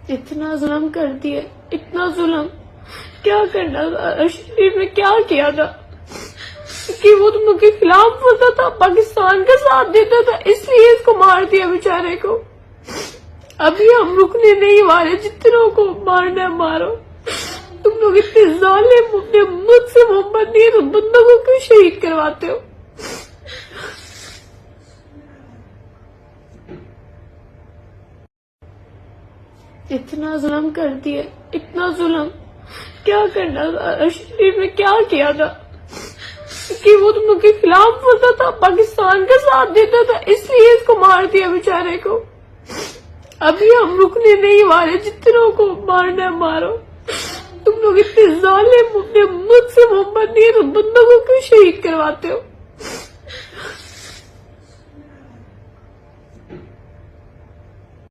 इतना जुल्म कर दिया, इतना जुल्म। क्या करना था, अशरीफ ने क्या किया था कि वो तुम लोग के खिलाफ बोलता था, पाकिस्तान का साथ देता था, इसलिए इसको मार दिया बेचारे को। अभी हम रुकने नहीं वाले, जितनों को मारना है मारो। तुम लोग इतने जालिम, अपने मुल्क से मोहब्बत नहीं है तो बंदों को क्यों शहीद करवाते हो? इतना जुल्म कर दिया, इतना जुल्म। क्या करना था, अशरीफ ने क्या किया था कि वो तुम लोग के खिलाफ बोलता था, पाकिस्तान का साथ देता था, इसलिए इसको मार दिया बेचारे को। अभी हम रुकने नहीं वाले, जितनों को मारना है मारो। तुम लोग इतने जालिम, अपने मुल्क से मोहब्बत नहीं है तो बंदों को क्यों शहीद करवाते हो?